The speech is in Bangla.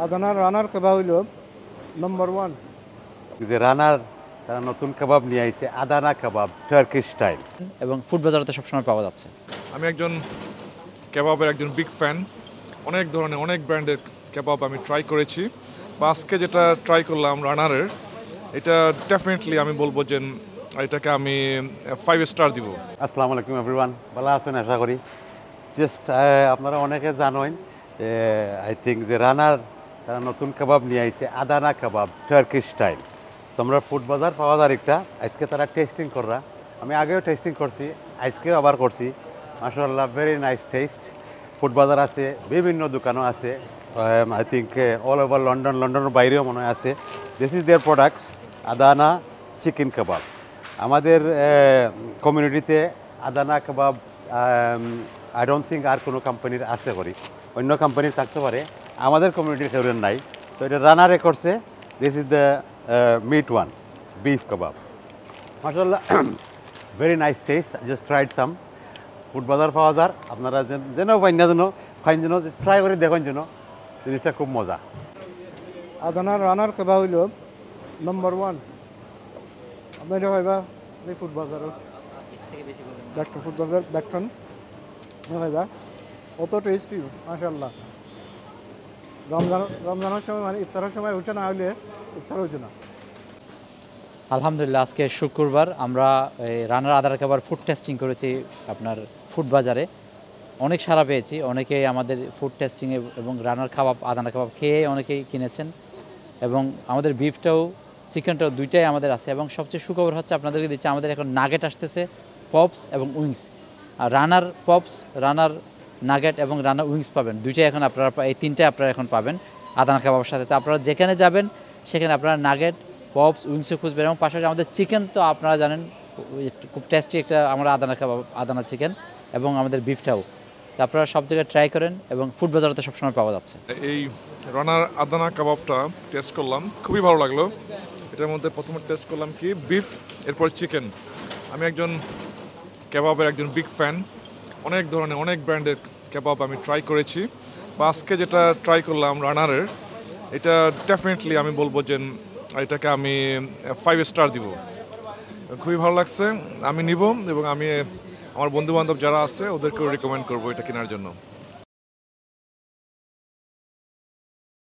আদানার রানার কাবাব হইল নম্বর ওয়ান। যে রানার তারা নতুন কাবাব নিয়ে আইছে আদানা কাবাব টার্কিশ স্টাইল এবং ফুড বাজারতে সবসময় পাওয়া যাচ্ছে। আমি একজন কেবাবের একজন বিগ ফ্যান। অনেক ধরনের অনেক ব্র্যান্ডের কেবাব আমি ট্রাই করেছি, বা আজকে যেটা ট্রাই করলাম রানারের, এটা ডেফিনেটলি আমি বলবো যে এটাকে আমি 5 স্টার দিব। আসসালামু আলাইকুম এভরিওয়ান, ভালো আছেন আশা করি। জাস্ট আপনারা অনেকে জানেন আই থিঙ্ক যে রানার তারা নতুন কাবাব নিয়ে আইছে আদানা কাবাব টার্কিশ স্টাইল। সো আমরা ফুড বাজার পাওয়া যায় একটা, আজকে তারা টেস্টিং করা। আমি আগেও টেস্টিং করছি, আজকেও আবার করছি। মাশাআল্লাহ, ভেরি নাইস টেস্ট। ফুড বাজার আছে, বিভিন্ন দোকানও আছে, আই থিঙ্ক অল ওভার লন্ডনের বাইরেও মনে হয় আছে। This is their products Adana chicken kebab. আমাদের কমিউনিটিতে Adana kebab I don't think আর কোনো কোম্পানির আছে করি, অন্য কোম্পানির থাকতে পারে, আমাদের কমিউনিটির কেউ নাই। তো এটা রানারে করছে। This is the meat one, beef kebab. মাশাআল্লাহ, very nice taste. Just tried some. Food বাজার পাওয়া যায়, আপনারা যেন পাইন না যেন ফাইন যেন ট্রাই করে দেখেন, যেন জিনিসটা খুব মজা। আদানার রানার কাবাব হইল নম্বর ওয়ান। আপনার এটা ভাইবা এই ফুড বাজারও ব্যাকটন ফুড বাজার ব্যাকটন ভাইবা অত টেস্টি মাশাআল্লাহ। রমজানের সময় মানে ইফতারের সময় উঠে না হইলে ইফতার হইতো না। আলহামদুলিল্লাহ, আজকে শুক্রবার আমরা রানার আদানা কাবাব ফুড টেস্টিং করেছি আপনার ফুড বাজারে। অনেক সাড়া পেয়েছি, অনেকেই আমাদের ফুড টেস্টিংয়ে এবং রানার কাবাব আদানা কাবাব খেয়ে অনেকেই কিনেছেন, এবং আমাদের বিফটাও চিকেনটাও দুইটাই আমাদের আছে। এবং সবচেয়ে সুখবর হচ্ছে আপনাদেরকে দিচ্ছি, আমাদের এখন নাগেট আসতেছে, পপস এবং উইংস। আর রানার পপস, রানার নাগেট এবং রানার উইংস পাবেন, দুইটাই এখন আপনারা, এই তিনটাই আপনারা এখন পাবেন আদানা কাবাবের সাথে। তো আপনারা যেখানে যাবেন সেখানে আপনারা নাগেট, পপস, উইংসও খুঁজবেন। এবং পাশাপাশি আমাদের চিকেন তো আপনারা জানেন খুব টেস্টি একটা আমরা আদানা কাবাব, আদানা চিকেন, এবং আমাদের বিফটাও। তো আপনারা সব জায়গায় ট্রাই করেন, এবং ফুড বাজারতে সবসময় পাওয়া যাচ্ছে। এই রানার আদানা কাবাবটা টেস্ট করলাম, খুবই ভালো লাগলো। এটার মধ্যে প্রথমে টেস্ট করলাম কি বিফ, এরপর চিকেন। আমি একজন কেবাবের একজন বিগ ফ্যান। অনেক ধরনের অনেক ব্র্যান্ডের কেবাব আমি ট্রাই করেছি, বা আজকে যেটা ট্রাই করলাম রানারের, এটা ডেফিনেটলি আমি বলবো যে এটাকে আমি 5 স্টার দিব। খুবই ভালো লাগছে, আমি নিব, এবং আমি আমার বন্ধুবান্ধব যারা আছে ওদেরকেও রিকমেন্ড করবো এটা কেনার জন্য।